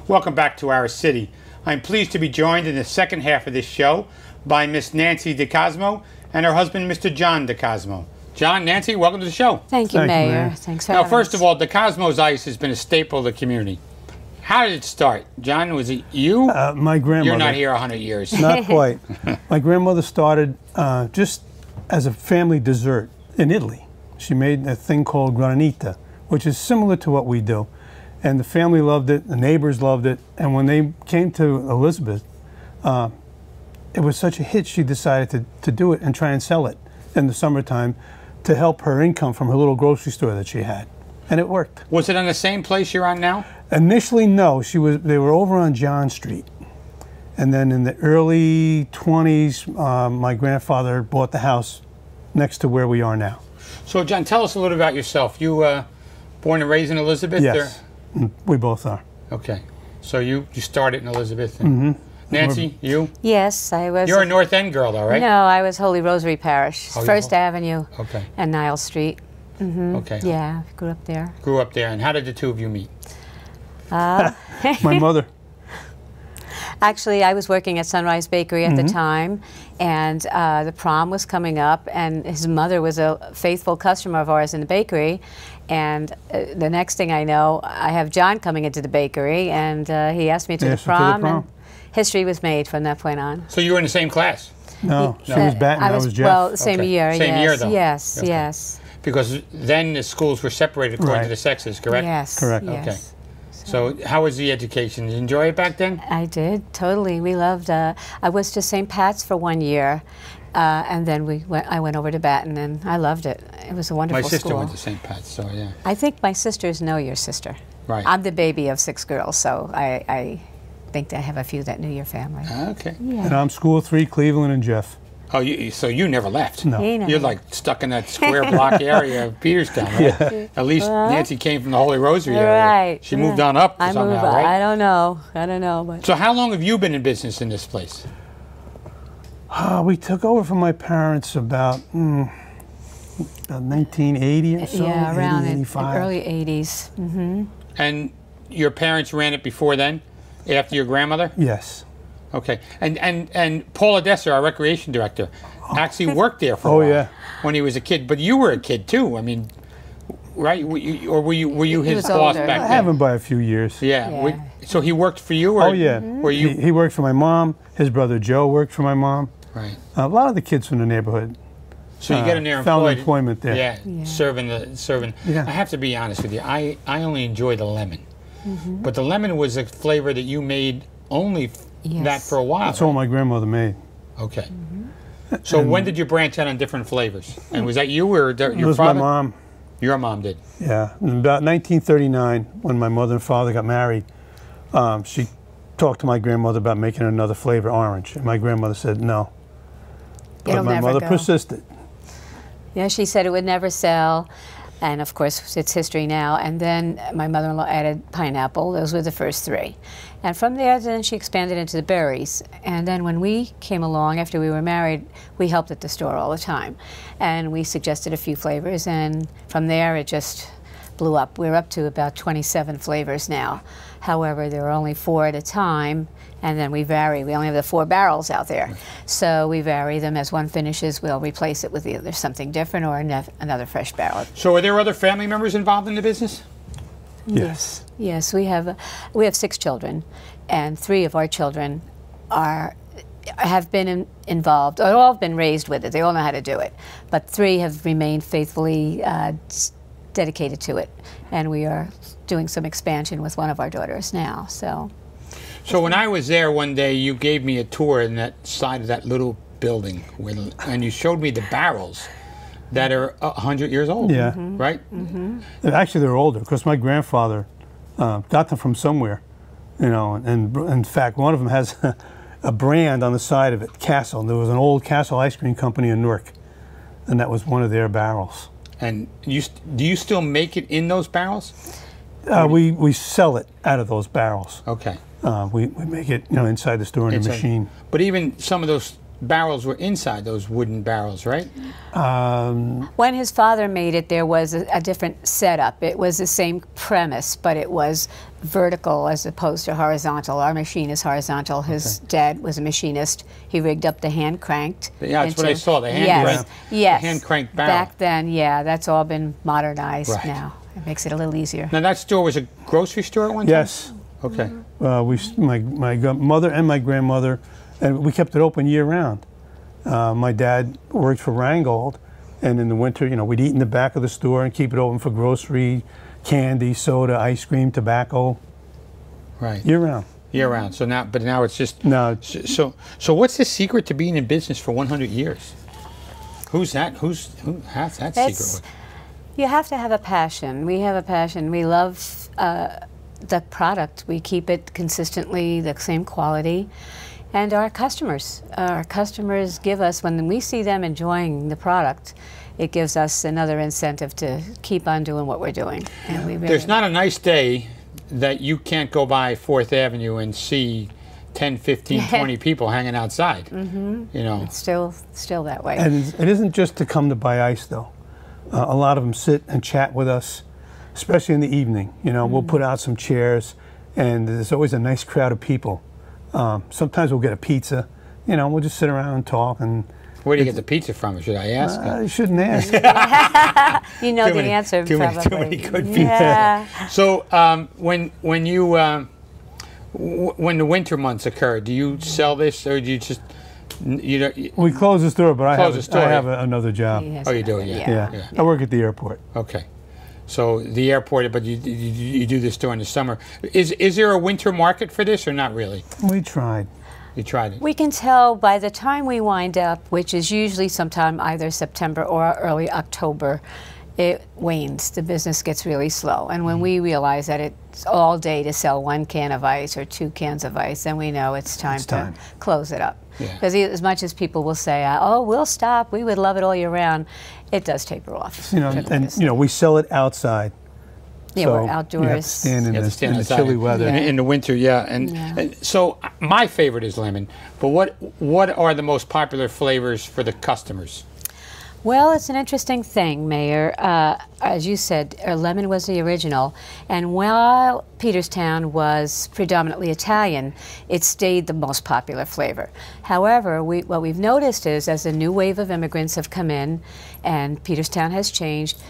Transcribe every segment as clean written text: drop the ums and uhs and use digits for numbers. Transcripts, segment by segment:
Welcome back to our city. I'm pleased to be joined in the second half of this show by Miss Nancy DiCosmo and her husband, Mr. John DiCosmo. John, Nancy, welcome to the show. Thank you, Mayor. Thanks for having us. Now, first of all, DiCosmo's Ice has been a staple of the community. How did it start? John, was it you? My grandmother. You're not here 100 years. Not quite. My grandmother started just as a family dessert in Italy. She made a thing called granita, which is similar to what we do. And the family loved it, the neighbors loved it, and when they came to Elizabeth, it was such a hit, she decided to do it and try and sell it in the summertime to help her income from her little grocery store that she had. And it worked. Was it on the same place you're on now? Initially, no. They were over on John Street. And then in the early 20s, my grandfather bought the house next to where we are now. So, John, tell us a little about yourself. You born and raised in Elizabeth? Yes. We both are. Okay. So you started in Elizabeth. And Nancy, you? Yes, I was. You're a North End girl, though, right? No, I was Holy Rosary Parish, First Avenue and Nile Street. Okay. Yeah, grew up there. Grew up there. And how did the two of you meet? My mother. Actually, I was working at Sunrise Bakery at the time, and the prom was coming up, and his mother was a faithful customer of ours in the bakery. And the next thing I know, I have John coming into the bakery, and he asked me to the prom, and history was made from that point on. So you were in the same class? No, she was Batten, I was Jeff. Well, same year, Same year, though? Yes, yes. Because then the schools were separated according to the sexes, correct? Yes. Correct. Yes. Okay. So how was the education? Did you enjoy it back then? I did, totally. We loved, I was to St. Pat's for 1 year, and then I went over to Batten, and I loved it. It was a wonderful school. My sister went to St. Pat's, so yeah. I think my sisters know your sister. Right. I'm the baby of 6 girls, so I think I have a few that knew your family. Okay. Yeah. And I'm school 3, Cleveland and Jeff. Oh, so you never left? No. You're like stuck in that square block area of Peterstown, right? Yeah. At least Nancy came from the Holy Rosary area. Right. She moved on up somehow, right? I don't know. I don't know. But. So how long have you been in business in this place? We took over from my parents about 1980 or so. Yeah, around 85. early 80s. And your parents ran it before then, after your grandmother? Yes. Okay. And Paul Odessa, our recreation director, actually worked there for a while when he was a kid. But you were a kid too. I mean, right? Or were you his boss back then? I haven't by a few years. Yeah. So he worked for you? Or Oh yeah. Were you? He worked for my mom. His brother Joe worked for my mom. Right. A lot of the kids from the neighborhood. So you get in there found employed. employment there. Yeah. Serving. Yeah. I have to be honest with you. I only enjoy the lemon, but the lemon was a flavor that you made only. That for a while. That's all my grandmother made. Okay. So when did you branch out on different flavors? And was that you or your father? It was my mom. Your mom did? Yeah. In about 1939, when my mother and father got married, she talked to my grandmother about making another flavor, orange. And my grandmother said no. But my mother persisted. Yeah, she said it would never sell. And of course, it's history now. And then my mother-in-law added pineapple. Those were the first 3. And from there, then she expanded into the berries. And then when we came along, after we were married, we helped at the store all the time. And we suggested a few flavors. And from there, it just blew up. We're up to about 27 flavors now. However, there are only 4 at a time. And then we vary. We only have the 4 barrels out there. So we vary them. As one finishes, we'll replace it with either something different or another fresh barrel. So are there other family members involved in the business? Yes. Yes, we have 6 children, and 3 of our children have been involved, or all have been raised with it. They all know how to do it. But 3 have remained faithfully dedicated to it. And we are doing some expansion with one of our daughters now. So when I was there one day, you gave me a tour in that side of that little building, and you showed me the barrels that are 100 years old. Yeah. Right? Actually, they're older because my grandfather got them from somewhere, you know. And in fact, one of them has a brand on the side of it, Castle. There was an old Castle ice cream company in Newark, and that was one of their barrels. And do you still make it in those barrels? We sell it out of those barrels. Okay. We make it, you know, inside the store in a machine. But even some of those barrels were inside those wooden barrels, right? When his father made it, there was a different setup. It was the same premise, but it was vertical as opposed to horizontal. Our machine is horizontal. His dad was a machinist. He rigged up the hand cranked. Yeah, that's what I saw, the hand cranked. Yes. The hand cranked barrel. Back then, yeah, that's all been modernized now. It makes it a little easier. Now that store was a grocery store at one time? Yes. Okay. My mother and my grandmother, and we kept it open year round. My dad worked for Rheingold, and in the winter, you know, we'd eat in the back of the store and keep it open for grocery, candy, soda, ice cream, tobacco. Right. Year round. Year round. So now, but now it's just. No. So what's the secret to being in business for 100 years? Who has that secret? You have to have a passion. We have a passion. We love the product. We keep it consistently the same quality. And our customers give us, when we see them enjoying the product, it gives us another incentive to keep on doing what we're doing. And we really There's not a nice day that you can't go by 4th Avenue and see 10, 15, 20 people hanging outside. You know. It's still that way. And it isn't just to come to buy ice, though. A lot of them sit and chat with us, especially in the evening. You know, we'll put out some chairs, and there's always a nice crowd of people. Sometimes we'll get a pizza. You know, we'll just sit around and talk. And where do you get the pizza from? Should I ask? You shouldn't ask. You know the answer, too probably. Too many good pizza. Yeah. So when the winter months occur, do you sell this, or do you just We close the store, but I have another job. Oh, you do, Yeah. I work at the airport. Okay. So the airport, but you do this during the summer. Is there a winter market for this, or not really? We tried. You tried it. We can tell by the time we wind up, which is usually sometime either September or early October, it wanes. The business gets really slow. And when we realize that it's all day to sell 1 can of ice or 2 cans of ice, then we know it's time to close it up. Because as much as people will say, oh, we'll stop, we would love it all year round, it does taper off. You know, and you know, we sell it outside. Yeah, so we're outdoors. You have to stand in the chilly weather. In the winter, and so my favorite is lemon. But what are the most popular flavors for the customers? Well, it's an interesting thing, Mayor. As you said, lemon was the original, and while Peterstown was predominantly Italian, it stayed the most popular flavor. However, what we've noticed is, as a new wave of immigrants have come in and Peterstown has changed,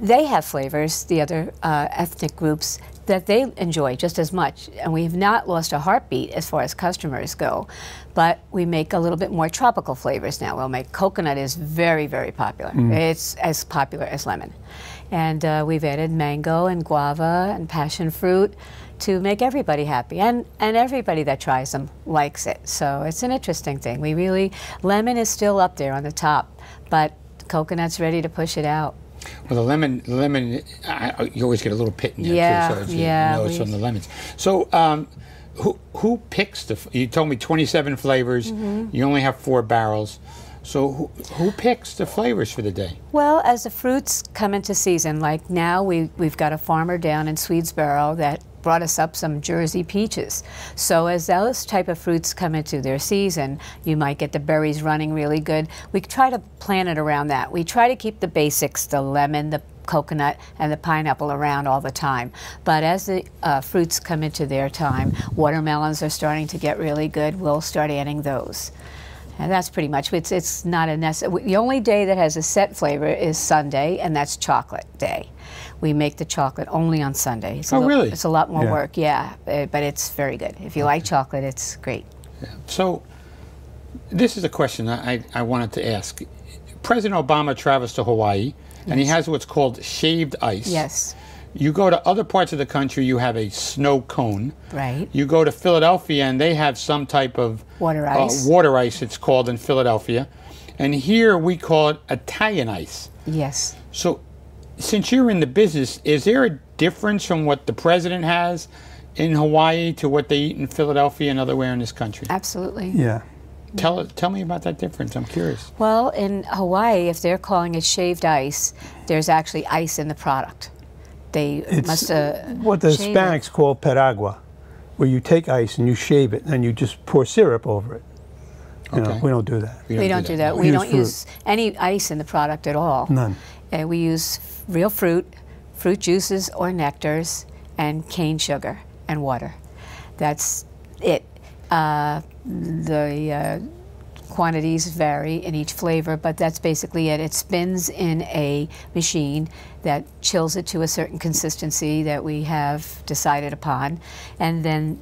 they have flavors, the other ethnic groups, that they enjoy just as much. And we've not lost a heartbeat as far as customers go. But we make a little bit more tropical flavors now. We'll make coconut is very, very popular. It's as popular as lemon. And we've added mango and guava and passion fruit to make everybody happy. And everybody that tries them likes it. So it's an interesting thing. Lemon is still up there on the top, but coconut's ready to push it out. Well, the lemon, you always get a little pit in there too, so you know it's from the lemons. So, who picks you told me 27 flavors, you only have 4 barrels. So who picks the flavors for the day? Well, as the fruits come into season, like now we've got a farmer down in Swedesboro that brought us up some Jersey peaches. So as those type of fruits come into their season, you might get the berries running really good. We try to plan it around that. We try to keep the basics, the lemon, the coconut, and the pineapple around all the time. But as the fruits come into their time, watermelons are starting to get really good. We'll start adding those. And that's pretty much, it's not a necessary. The only day that has a set flavor is Sunday, and that's chocolate day. We make the chocolate only on Sunday. Really? It's a lot more work, but it's very good. If you like chocolate, it's great. Yeah. So this is a question I wanted to ask. President Obama travels to Hawaii, and he has what's called shaved ice. Yes. You go to other parts of the country, you have a snow cone. Right. You go to Philadelphia, and they have some type of water ice. Water ice, it's called in Philadelphia. And here we call it Italian ice. Yes. So since you're in the business, is there a difference from what the president has in Hawaii to what they eat in Philadelphia and otherwhere in this country? Absolutely. Yeah. Tell me about that difference. I'm curious. Well, in Hawaii, if they're calling it shaved ice, there's actually ice in the product. It's what the Hispanics call peragua, where you take ice and you shave it and you just pour syrup over it. You know, we don't do that. We don't do that. We don't use any ice in the product at all. None. We use real fruit, fruit juices or nectars, and cane sugar and water. That's it. The quantities vary in each flavor, but that's basically it. It spins in a machine that chills it to a certain consistency that we have decided upon, and then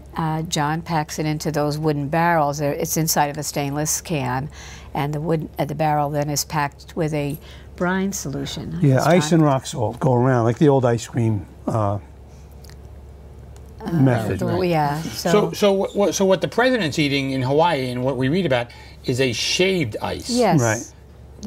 John packs it into those wooden barrels. It's inside of a stainless can, and the barrel then is packed with a brine solution. Yeah, ice and rock salt go around like the old ice cream method. Right. Yeah. So what the president's eating in Hawaii and what we read about is a shaved ice. Yes. Right.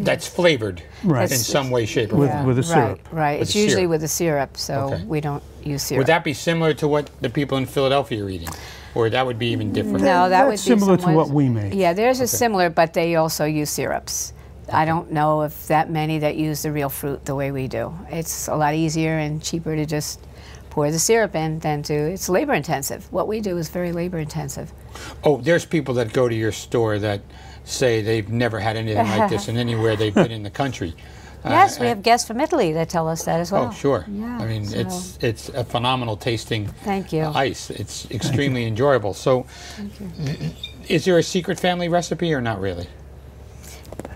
That's flavored in some way, shape, or form. With a syrup. Right. It's usually with a syrup, so we don't use syrup. Would that be similar to what the people in Philadelphia are eating? Or that would be even different? No, that would be similar to what we make. Yeah, theirs is similar, but they also use syrups. I don't know if that many that use the real fruit the way we do. It's a lot easier and cheaper to just pour the syrup in than to, it's labor intensive. What we do is very labor intensive. Oh, there's people that go to your store that say they've never had anything like this in anywhere they've been in the country. Yes, we have guests from Italy that tell us that as well. Oh, sure. Yeah, I mean, it's a phenomenal tasting ice. It's extremely enjoyable. So, is there a secret family recipe or not really?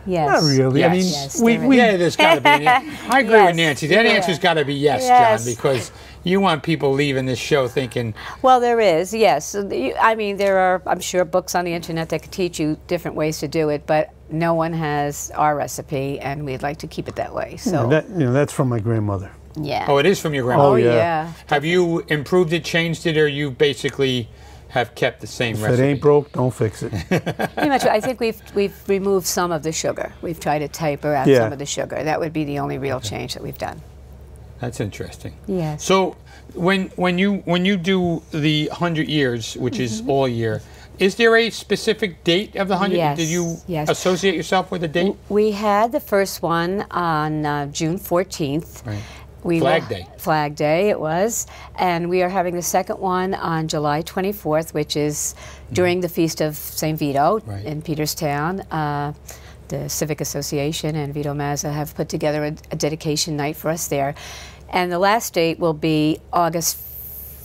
Yes. Not really. Yes. I mean, Yes, there's got to be. I agree with Nancy. That answer's got to be yes, John, because you want people leaving this show thinking. Well, there is, yes. I mean, there are, I'm sure, books on the internet that could teach you different ways to do it, but no one has our recipe, and we'd like to keep it that way. So that's from my grandmother. Yeah. Oh, it is from your grandmother. Oh, yeah. Have you improved it, changed it, or you basically have kept the same recipe? If it ain't broke, don't fix it. Pretty much. I think we've removed some of the sugar. We've tried to taper out some of the sugar. That would be the only real change that we've done. That's interesting. Yes. So when you do the 100 years, which is all year, is there a specific date of the 100? Yes. Did you associate yourself with a date? We had the first one on June 14th. Right. Flag Day. Flag Day it was. And we are having the second one on July 24th, which is during the Feast of St. Vito in Peterstown. The Civic Association and Vito Mazza have put together a dedication night for us there. And the last date will be August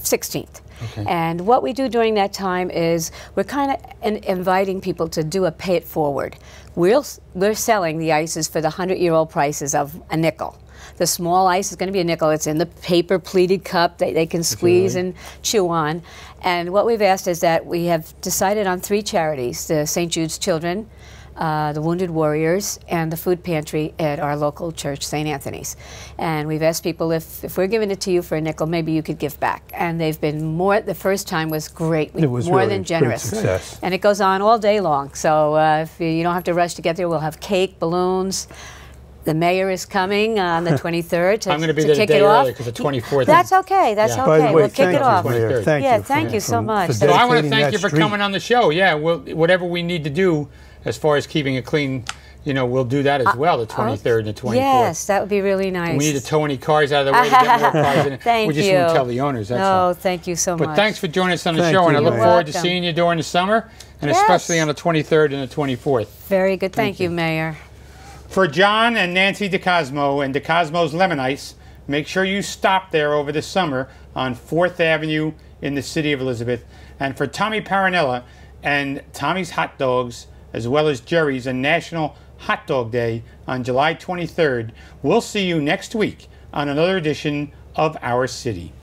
16th. Okay. And what we do during that time is we're kind of inviting people to do a pay it forward. We're selling the ices for the 100-year-old prices of a nickel. The small ice is going to be a nickel. It's in the paper pleated cup that they can squeeze and chew on. And what we've asked is that we have decided on 3 charities, the St. Jude's Children, the Wounded Warriors, and the food pantry at our local church, St. Anthony's. And we've asked people if we're giving it to you for a nickel, maybe you could give back. And they've been more, the first time was great. It was more really than generous. Great success. And it goes on all day long. So if you don't have to rush to get there, we'll have cake, balloons. The mayor is coming on the 23rd to I'm going to be there a day early because the 24th. That's okay. That's okay. By the way, we'll kick it off. Mayor, thank you so much. So I want to thank you for coming on the show. Yeah, whatever we need to do as far as keeping it clean, we'll do that as well, the 23rd and the 24th. Yes, that would be really nice. We need to tow any cars out of the way to get more cars in. Thank you. We just won't tell the owners, that's all. No, thank you so much. But thanks for joining us on the show, and I look forward to seeing you during the summer, and especially on the 23rd and the 24th. Very good. Thank you, Mayor. For John and Nancy DiCosmo and DiCosmo's Lemon Ice, make sure you stop there over the summer on 4th Avenue in the city of Elizabeth. And for Tommy Paranella and Tommy's Hot Dogs, as well as Jerry's and National Hot Dog Day on July 23rd, we'll see you next week on another edition of Our City.